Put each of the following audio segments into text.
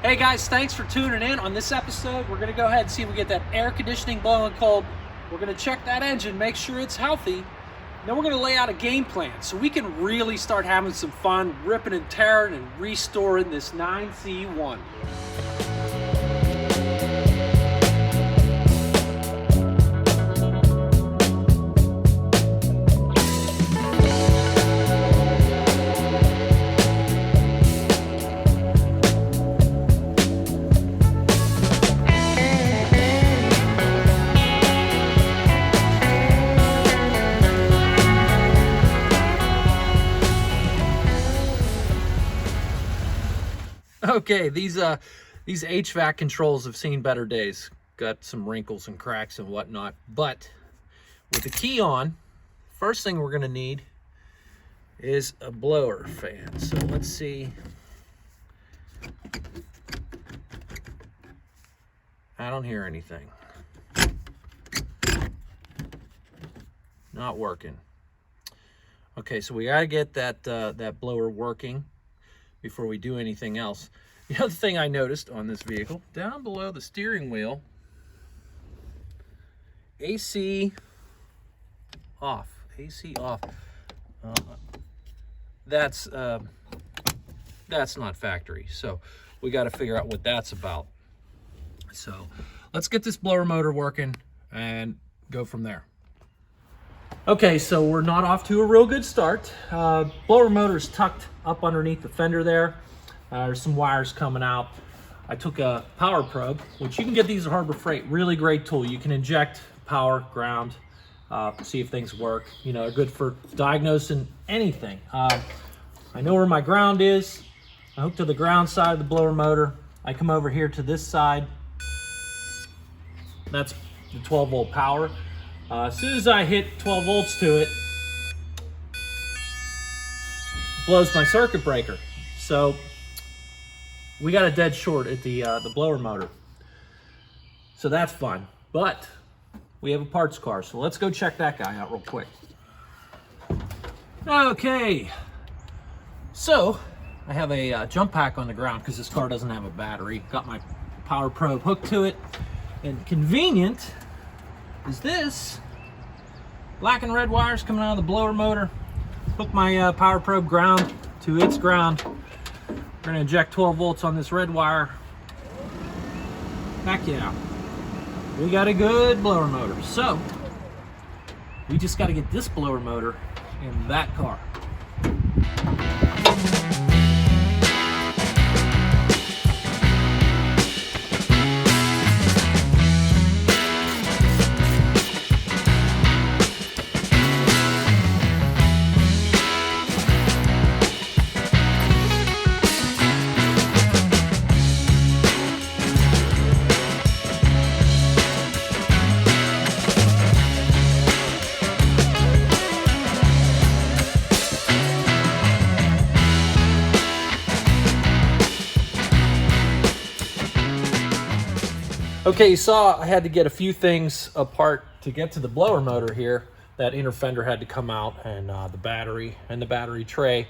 Hey guys, thanks for tuning in. On this episode, we're gonna go ahead and see if we get that air conditioning blowing cold. We're gonna check that engine, make sure it's healthy. Then we're gonna lay out a game plan so we can really start having some fun ripping and tearing and restoring this 9C1. Okay, these HVAC controls have seen better days. Got some wrinkles and cracks and whatnot, but with the key on, first thing we're gonna need is a blower fan. So let's see. I don't hear anything. Not working. Okay, so we gotta get that blower working before we do anything else. The other thing I noticed on this vehicle, down below the steering wheel, AC off. AC off. That's not factory, so we got to figure out what that's about. So let's get this blower motor working and go from there. Okay, so we're not off to a real good start. Blower motor is tucked up underneath the fender there. There's some wires coming out. I took a power probe, which you can get these at Harbor Freight. Really great tool. You can inject power, ground, see if things work. You know, they're good for diagnosing anything. I know where my ground is. I hook to the ground side of the blower motor. I come over here to this side. That's the 12 volt power. As soon as I hit 12 volts to it, blows my circuit breaker. So we got a dead short at the blower motor. So that's fun. But we have a parts car, so let's go check that guy out real quick. Okay. So I have a jump pack on the ground because this car doesn't have a battery. Got my power probe hooked to it. And convenient is this. Black and red wires coming out of the blower motor. Hook my power probe ground to its ground. We're gonna inject 12 volts on this red wire. Heck yeah. We got a good blower motor. So we just gotta get this blower motor in that car. Okay, you saw I had to get a few things apart to get to the blower motor here. That inner fender had to come out, and the battery and the battery tray,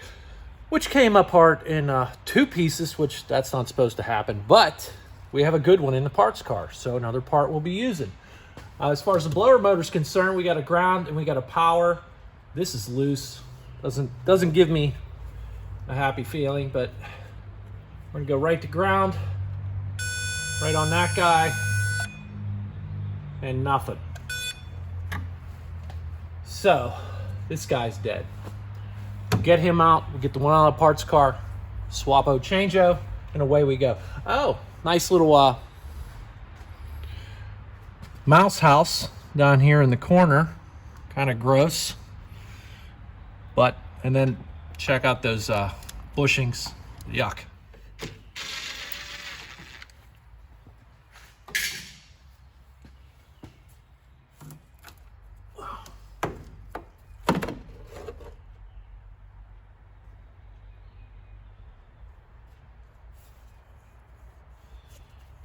which came apart in 2 pieces, which that's not supposed to happen, but we have a good one in the parts car, so another part we'll be using. As far as the blower motor is concerned, we got a ground and we got a power. This is loose. Doesn't give me a happy feeling, but we're gonna go right to ground, right on that guy, and nothing. So this guy's dead. Get him out, we'll get the one out of the parts car, swap-o, change-o, and away we go. Oh, nice little mouse house down here in the corner. Kind of gross. But, and then check out those bushings. Yuck.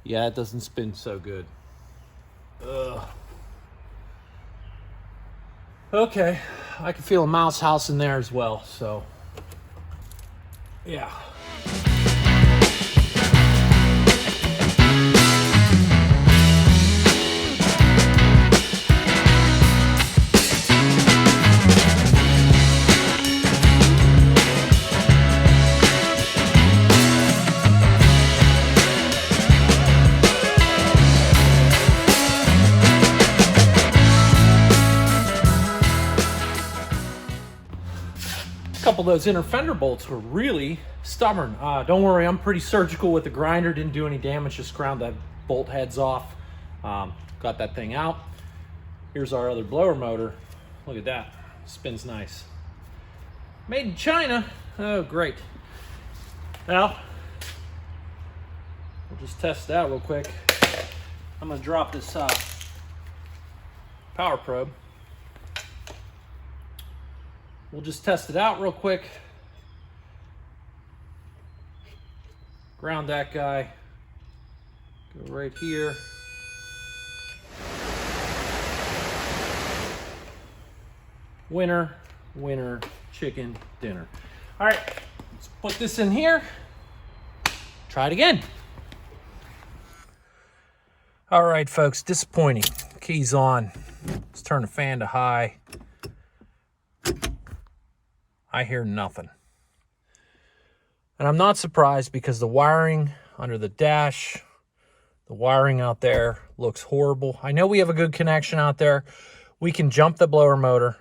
Yeah, it doesn't spin so good. Ugh. Okay, I can feel a mouse house in there as well, so yeah. those inner fender bolts were really stubborn. Don't worry, I'm pretty surgical with the grinder. Didn't do any damage, just ground that bolt heads off. Got that thing out. Here's our other blower motor. Look at that, spins nice. Made in China. Oh, great. Now, we'll just test it out real quick. I'm gonna drop this power probe. We'll just test it out real quick. Ground that guy. Go right here. Winner, winner, chicken dinner. All right, let's put this in here. Try it again. All right, folks, disappointing. Key's on. Let's turn the fan to high. I hear nothing. And I'm not surprised because the wiring under the dash, the wiring out there looks horrible. I know we have a good connection out there. We can jump the blower motor.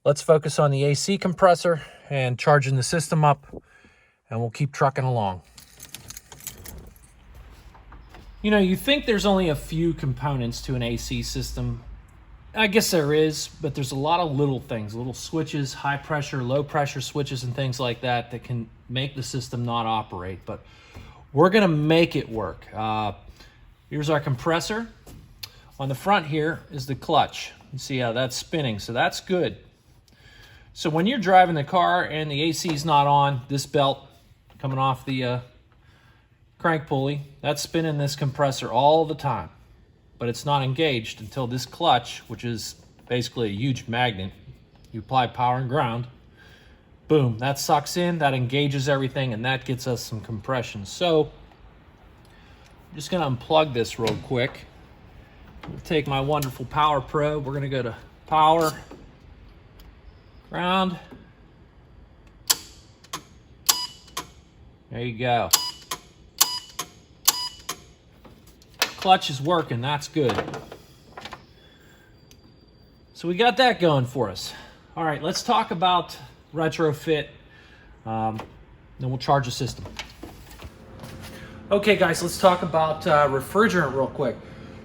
Let's focus on the AC compressor and charging the system up, and we'll keep trucking along. You know, you think there's only a few components to an AC system. I guess there is, but there's a lot of little things, little switches, high pressure, low pressure switches and things like that that can make the system not operate, but we're gonna make it work. Here's our compressor. On the front here is the clutch. You see how that's spinning, so that's good. So when you're driving the car and the AC is not on, this belt coming off the crank pulley, that's spinning this compressor all the time, but it's not engaged until this clutch, which is basically a huge magnet, you apply power and ground, boom, that sucks in, that engages everything, and that gets us some compression. So I'm just gonna unplug this real quick. We'll take my wonderful power probe. We're gonna go to power, ground. There you go. Clutch is working, that's good. So we got that going for us. All right, let's talk about retrofit, then we'll charge the system. Okay guys, let's talk about refrigerant real quick.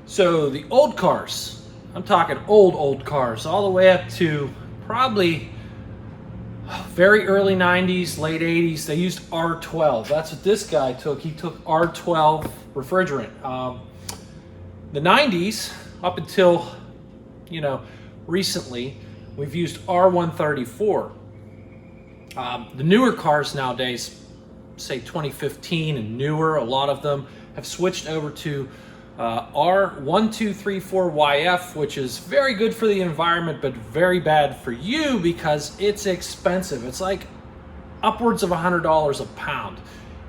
So the old cars, I'm talking old cars, all the way up to probably very early 90s, late 80s, they used R12. That's what this guy took. He took R12 refrigerant. The 90s, up until, you know, recently, we've used R134. The newer cars nowadays, say 2015 and newer, a lot of them have switched over to R1234YF, which is very good for the environment, but very bad for you because it's expensive. It's like upwards of $100 a pound.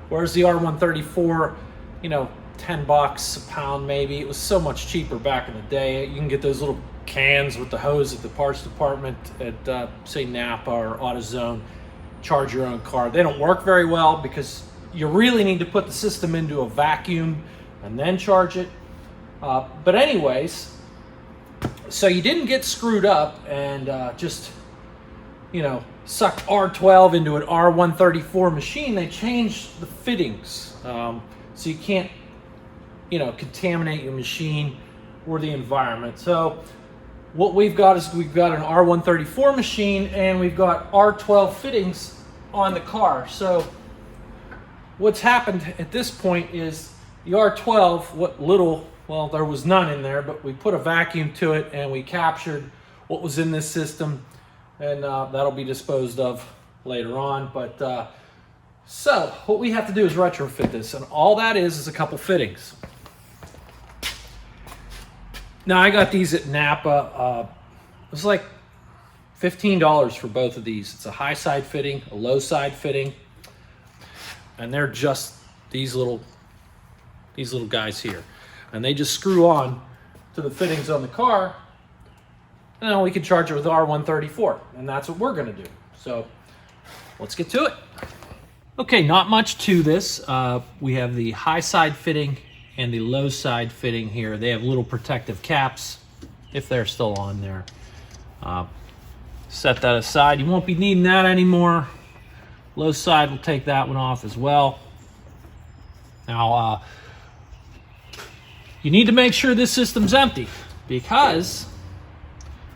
Whereas the R134, you know, 10 bucks a pound maybe. It was so much cheaper back in the day. You can get those little cans with the hose at the parts department at say Napa or AutoZone. Charge your own car. They don't work very well because you really need to put the system into a vacuum and then charge it. But anyways, so you didn't get screwed up and just, you know, sucked R12 into an R134 machine. They changed the fittings. So you can't, you know, contaminate your machine or the environment. So what we've got is we've got an R134 machine and we've got R12 fittings on the car. So what's happened at this point is the R12, what little, well, there was none in there, but we put a vacuum to it and we captured what was in this system, and that'll be disposed of later on. But so what we have to do is retrofit this, and all that is a couple fittings. Now I got these at Napa. It was like $15 for both of these. It's a high side fitting, a low side fitting, and they're just these little guys here, and they just screw on to the fittings on the car, and then we can charge it with R134, and that's what we're gonna do. So let's get to it. Okay, not much to this. We have the high side fitting and the low side fitting here. They have little protective caps, if they're still on there. Set that aside. You won't be needing that anymore. Low side will take that one off as well. Now, you need to make sure this system's empty, because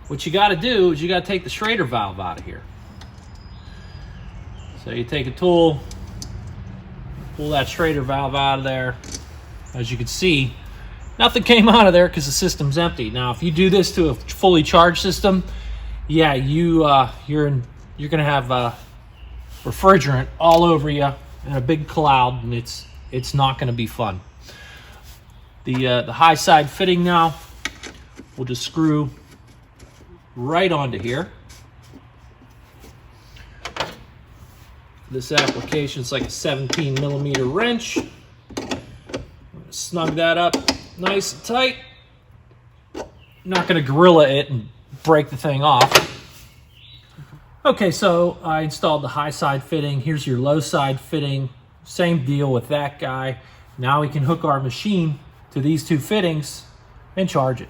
what you got to do is you got to take the Schrader valve out of here. So you take a tool, pull that Schrader valve out of there. As you can see, nothing came out of there because the system's empty. Now, if you do this to a fully charged system, yeah, you're gonna have refrigerant all over you and a big cloud, and it's not gonna be fun. The high side fitting now, we'll just screw right onto here. This application is like a 17 millimeter wrench. Snug that up nice and tight. I'm not going to gorilla it and break the thing off. Okay, so I installed the high side fitting. Here's your low side fitting. Same deal with that guy. Now we can hook our machine to these two fittings and charge it.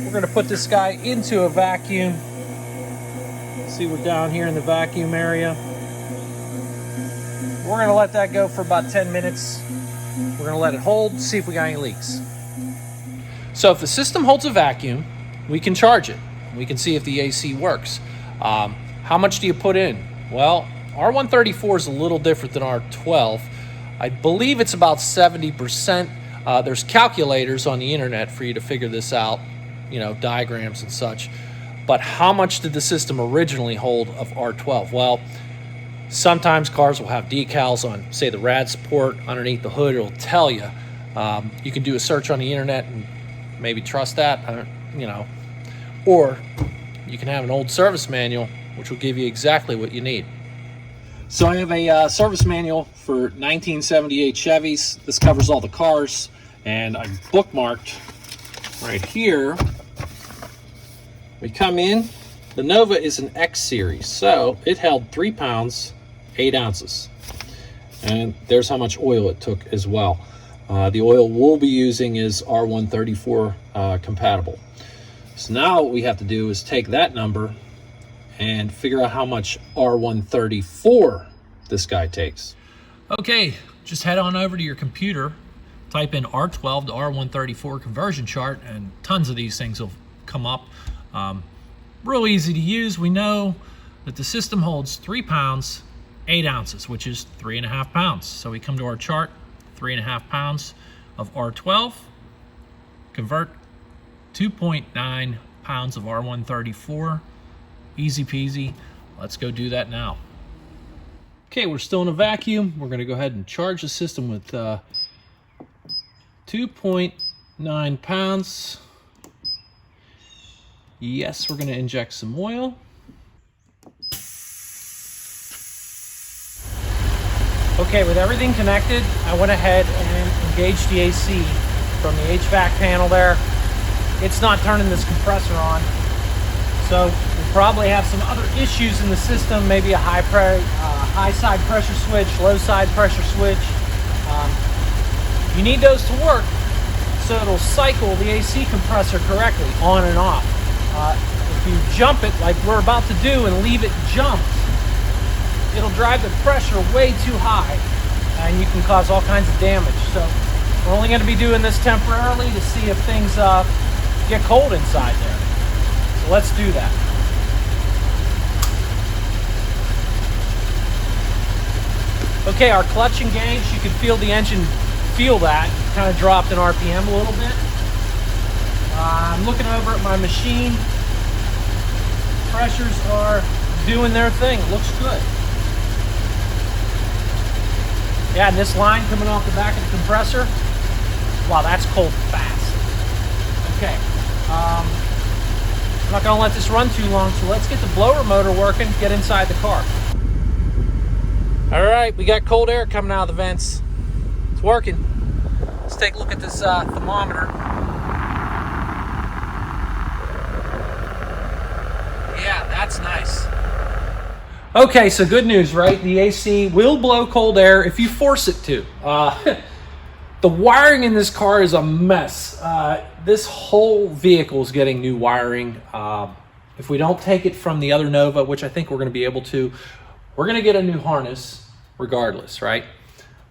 We're going to put this guy into a vacuum. See, we're down here in the vacuum area. We're going to let that go for about 10 minutes. We're going to let it hold, see if we got any leaks. So if the system holds a vacuum, we can charge it. We can see if the AC works. How much do you put in? Well, R134 is a little different than R12. I believe it's about 70%. There's calculators on the internet for you to figure this out, you know, diagrams and such. But how much did the system originally hold of R12? Well, sometimes cars will have decals on, say, the rad support underneath the hood. It'll tell you. You can do a search on the internet and maybe trust that, you know. Or you can have an old service manual, which will give you exactly what you need. So I have a service manual for 1978 Chevys. This covers all the cars, and I bookmarked right here. We come in. The Nova is an X series, so it held 3 pounds, 8 ounces. And there's how much oil it took as well. The oil we'll be using is R134 compatible. So now what we have to do is take that number and figure out how much R134 this guy takes. Okay, just head on over to your computer, type in R12 to R134 conversion chart, and tons of these things will come up. Real easy to use. We know that the system holds 3 pounds, 8 ounces, which is 3.5 pounds. So we come to our chart, 3.5 pounds of R12, convert 2.9 pounds of R134. Easy peasy. Let's go do that now. Okay, we're still in a vacuum. We're going to go ahead and charge the system with 2.9 pounds. Yes, we're going to inject some oil. Okay, with everything connected, I went ahead and engaged the AC from the HVAC panel there. It's not turning this compressor on. So we'll probably have some other issues in the system, maybe a high side pressure switch, low side pressure switch. You need those to work so it'll cycle the AC compressor correctly on and off. If you jump it like we're about to do and leave it jumped, it'll drive the pressure way too high and you can cause all kinds of damage. So we're only going to be doing this temporarily to see if things get cold inside there. So let's do that. Okay, our clutch engaged. You can feel the engine feel that. Kind of dropped in RPM a little bit. I'm looking over at my machine. Pressures are doing their thing. It looks good. Yeah, and this line coming off the back of the compressor, wow, that's cold fast. Okay, I'm not gonna let this run too long, so let's get the blower motor working, get inside the car. All right, we got cold air coming out of the vents. It's working. Let's take a look at this thermometer. Yeah, that's nice. Okay, so good news, right? The AC will blow cold air if you force it to. The wiring in this car is a mess. This whole vehicle is getting new wiring. If we don't take it from the other Nova, which I think we're going to be able to, we're going to get a new harness regardless, right?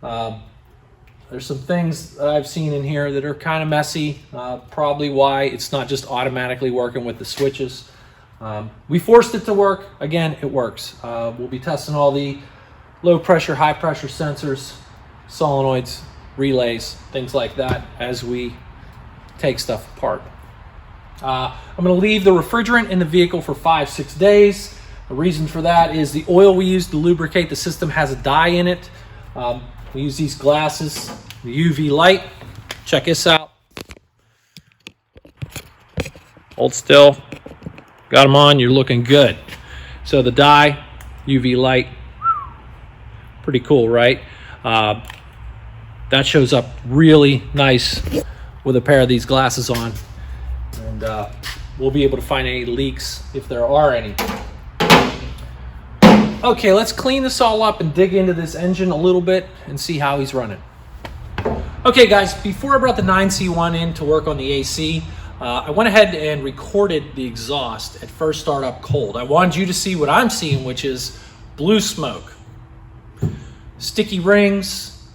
There's some things that I've seen in here that are kind of messy, probably why it's not just automatically working with the switches. We forced it to work. Again, it works. We'll be testing all the low pressure, high pressure sensors, solenoids, relays, things like that as we take stuff apart. I'm going to leave the refrigerant in the vehicle for 5-6 days. The reason for that is the oil we use to lubricate the system has a dye in it. We use these glasses, the UV light. Check this out. Hold still. Got them on, you're looking good. So the dye, UV light, pretty cool, right? That shows up really nice with a pair of these glasses on. And we'll be able to find any leaks if there are any. Okay, let's clean this all up and dig into this engine a little bit and see how he's running. Okay guys, before I brought the 9C1 in to work on the AC, I went ahead and recorded the exhaust at first start up cold. I wanted you to see what I'm seeing, which is blue smoke, sticky rings,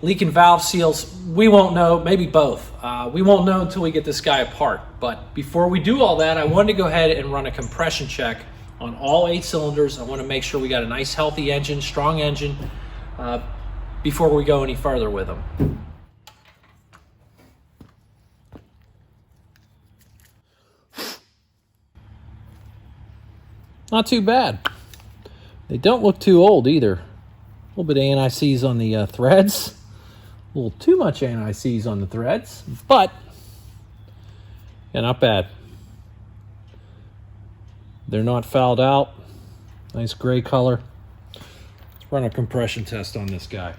leaking valve seals. We won't know, maybe both. We won't know until we get this guy apart. But before we do all that, I wanted to go ahead and run a compression check on all 8 cylinders. I want to make sure we got a nice healthy engine, strong engine, before we go any further with them. Not too bad. They don't look too old either. A little bit of anti-seize on the threads. A little too much anti-seize on the threads, but yeah, not bad. They're not fouled out. Nice gray color. Let's run a compression test on this guy.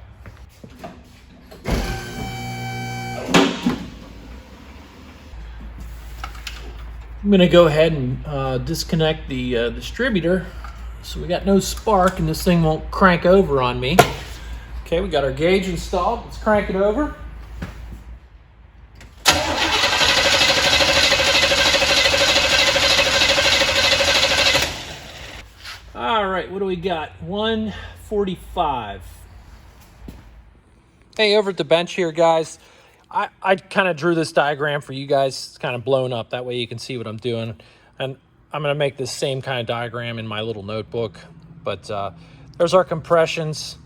I'm gonna go ahead and disconnect the distributor so we got no spark and this thing won't crank over on me. Okay, we got our gauge installed. Let's crank it over. All right, what do we got? 145. Hey, over at the bench here, guys, I kind of drew this diagram for you guys. It's kind of blown up. That way you can see what I'm doing. And I'm going to make this same kind of diagram in my little notebook. But there's our compressions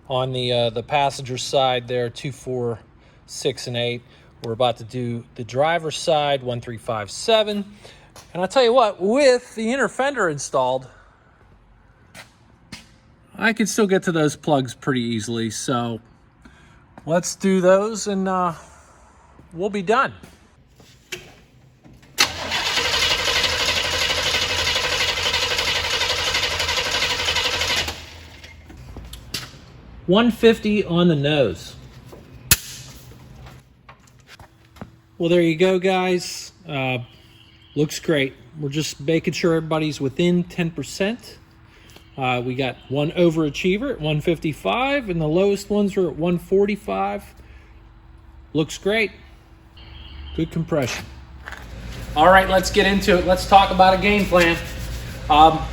on the passenger side there, 2, 4, 6, and 8. We're about to do the driver's side, 1, 3, 5, 7. And I'll tell you what, with the inner fender installed, I can still get to those plugs pretty easily. So let's do those and we'll be done. $150 on the nose. Well, there you go, guys. Looks great. We're just making sure everybody's within 10%. We got one overachiever at 155 and the lowest ones are at 145. Looks great. Good compression. All right, let's get into it. Let's talk about a game plan.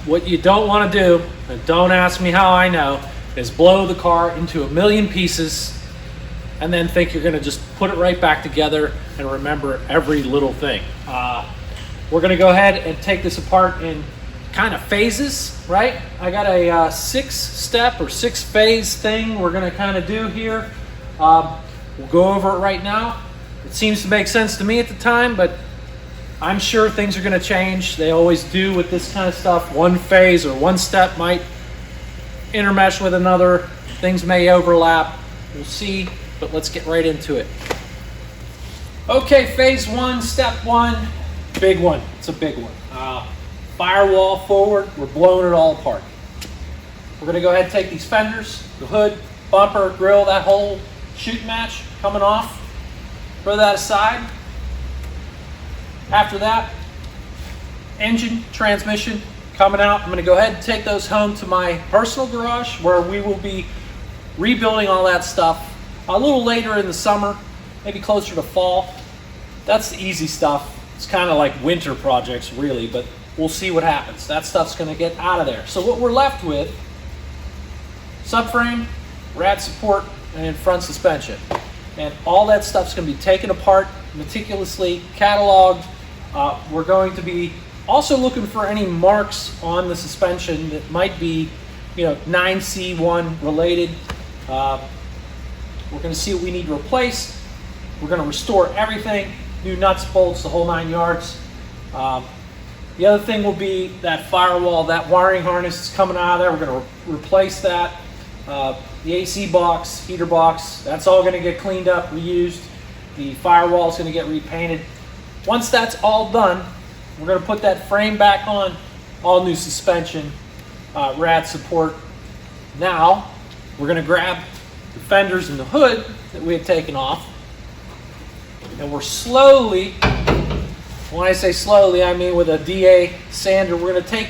What you don't want to do, and don't ask me how I know, is blow the car into a million pieces and then think you're going to just put it right back together and remember every little thing. We're going to go ahead and take this apart in kind of phases, right? I got a 6-step or 6-phase thing we're going to kind of do here. We'll go over it right now. It seems to make sense to me at the time, but I'm sure things are going to change. They always do with this kind of stuff. One phase or one step might intermesh with another. Things may overlap. We'll see, but let's get right into it. Okay, phase 1, step 1, big one. It's a big one. Firewall forward, we're blowing it all apart. We're going to go ahead and take these fenders, the hood, bumper, grill, that whole shooting match coming off. Throw that aside. After that, engine, transmission coming out. I'm going to go ahead and take those home to my personal garage where we will be rebuilding all that stuff a little later in the summer, maybe closer to fall. That's the easy stuff. It's kind of like winter projects really, but we'll see what happens. That stuff's going to get out of there. So what we're left with, subframe, rad support, and front suspension. And all that stuff's going to be taken apart meticulously, cataloged. We're going to be also looking for any marks on the suspension that might be, 9C1 related. We're going to see what we need to replace. We're going to restore everything, new nuts, bolts, the whole 9 yards. The other thing will be that firewall, that wiring harness is coming out of there. We're going to replace that. The AC box, heater box, that's all going to get cleaned up, reused. The firewall is going to get repainted. Once that's all done, we're going to put that frame back on, all new suspension, rad support. Now, we're going to grab the fenders and the hood that we had taken off, and we're slowly, when I say slowly, I mean with a DA sander, we're going to take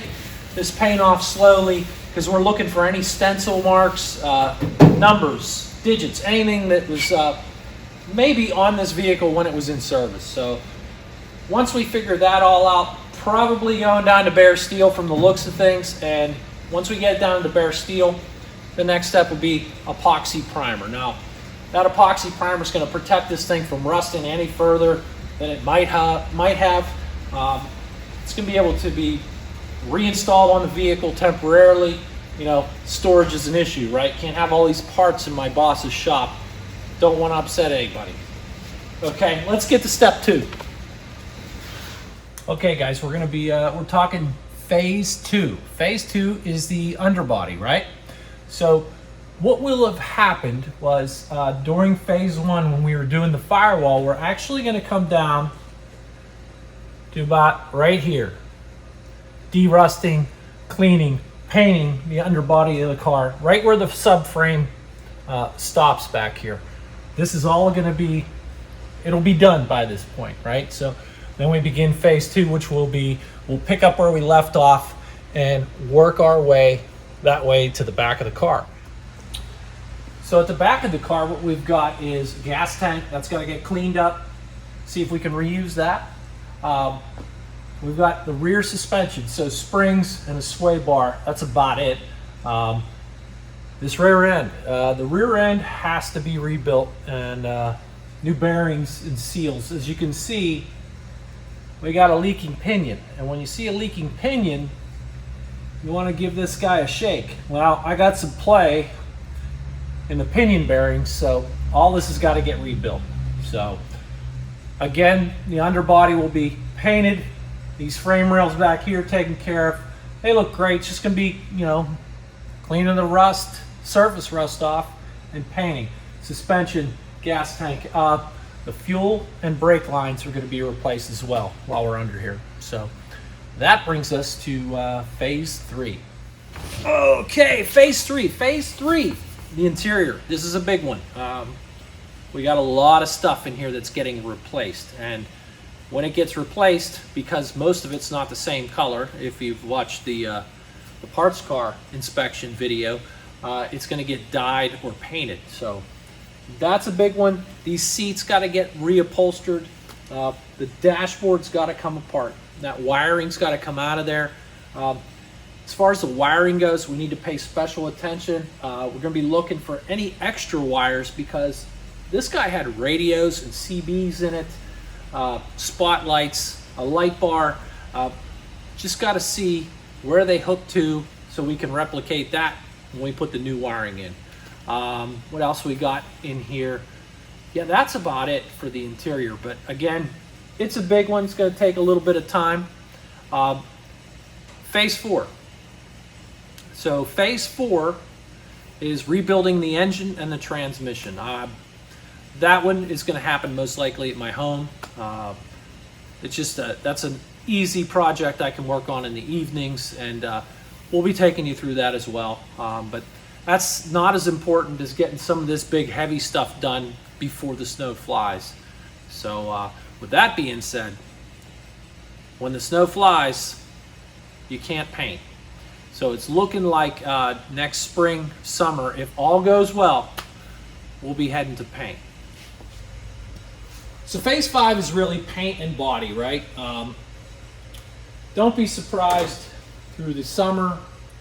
this paint off slowly because we're looking for any stencil marks, numbers, digits, anything that was maybe on this vehicle when it was in service. So once we figure that all out, probably going down to bare steel from the looks of things, and once we get down to bare steel, the next step would be epoxy primer. Now, that epoxy primer is going to protect this thing from rusting any further than it might have. It's going to be able to be reinstalled on the vehicle temporarily. Storage is an issue, right? Can't have all these parts in my boss's shop. Don't want to upset anybody. Okay, let's get to step 2. Okay, guys, we're going to be we're talking phase 2. Phase 2 is the underbody, right? So what will have happened was during phase 1, when we were doing the firewall, we're actually going to come down to about right here, derusting, cleaning, painting the underbody of the car, right where the subframe stops back here. This is all going to be, it'll be done by this point, right? So then we begin phase 2, which will be, we'll pick up where we left off and work our way that way to the back of the car. So at the back of the car, what we've got is a gas tank that's got to get cleaned up. See if we can reuse that. We've got the rear suspension, so springs and a sway bar. That's about it. This rear end, the rear end has to be rebuilt, and new bearings and seals. As you can see, we got a leaking pinion, and when you see a leaking pinion, you want to give this guy a shake. Well, I got some play in the pinion bearings, so all this has got to get rebuilt. So again, the underbody will be painted. These frame rails back here taken care of. They look great. It's just going to be, cleaning the rust, surface rust off, and painting. Suspension, gas tank. The fuel and brake lines are going to be replaced as well while we're under here. So that brings us to phase 3. Okay, phase 3. Phase 3, the interior. This is a big one. We got a lot of stuff in here that's getting replaced, and when it gets replaced, because most of it's not the same color, if you've watched the parts car inspection video, it's going to get dyed or painted. So that's a big one. These seats got to get reupholstered. The dashboard's got to come apart. That wiring's got to come out of there. As far as the wiring goes, we need to pay special attention. We're going to be looking for any extra wires, because this guy had radios and CBs in it. Spotlights, a light bar. Just got to see where they hook to so we can replicate that when we put the new wiring in. What else we got in here? Yeah, that's about it for the interior, but again, it's a big one. It's going to take a little bit of time. Phase 4. So phase 4 is rebuilding the engine and the transmission. That one is going to happen most likely at my home. It's just that's an easy project I can work on in the evenings, and we'll be taking you through that as well. But that's not as important as getting some of this big heavy stuff done before the snow flies. So with that being said, when the snow flies, you can't paint. So it's looking like next spring, summer, if all goes well, we'll be heading to paint. So phase 5 is really paint and body, right? don't be surprised through the summer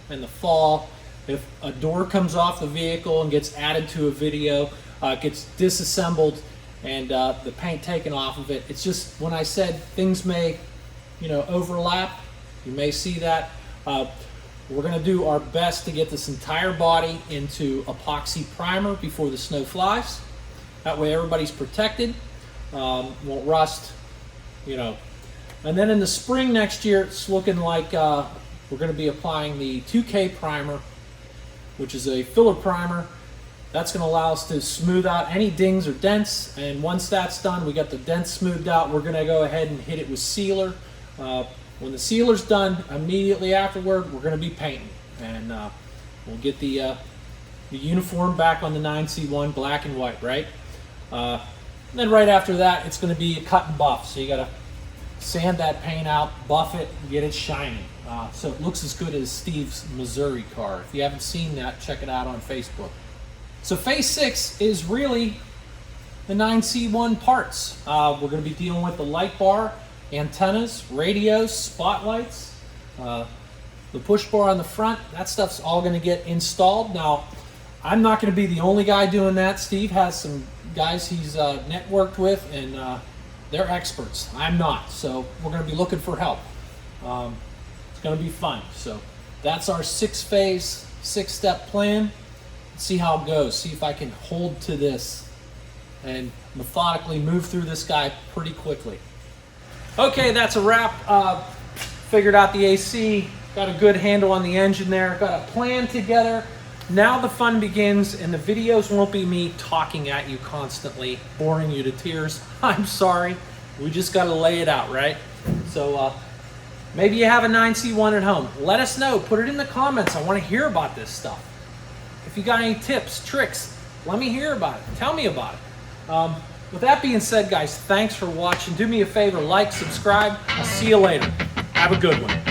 and the fall if a door comes off the vehicle and gets added to a video, gets disassembled, and the paint taken off of it. It's just, when I said things may, overlap, you may see that. We're going to do our best to get this entire body into epoxy primer before the snow flies. That way everybody's protected, won't rust, And then in the spring next year, it's looking like we're going to be applying the 2K primer, which is a filler primer. That's going to allow us to smooth out any dings or dents. And once that's done, we got the dents smoothed out, we're going to go ahead and hit it with sealer. When the sealer's done, immediately afterward, we're going to be painting. And we'll get the uniform back on the 9C1, black and white, right? And then right after that, it's going to be a cut and buff. So you got to sand that paint out, buff it, get it shiny. So it looks as good as Steve's Missouri car. If you haven't seen that, check it out on Facebook. So phase 6 is really the 9C1 parts. We're going to be dealing with the light bar, antennas, radios, spotlights, the push bar on the front. That stuff's all going to get installed. Now, I'm not going to be the only guy doing that. Steve has some guys he's networked with, and they're experts. I'm not, so we're going to be looking for help. It's going to be fun. So that's our 6-phase, 6-step plan. Let's see how it goes. See if I can hold to this and methodically move through this guy pretty quickly. Okay, that's a wrap. Figured out the AC, got a good handle on the engine there, got a plan together. Now the fun begins, and the videos won't be me talking at you constantly, boring you to tears. I'm sorry. We just got to lay it out, right? So maybe you have a 9C1 at home. Let us know. Put it in the comments. I want to hear about this stuff. If you got any tips, tricks, let me hear about it. Tell me about it. With that being said, guys, thanks for watching. Do me a favor, like, subscribe. I'll see you later. Have a good one.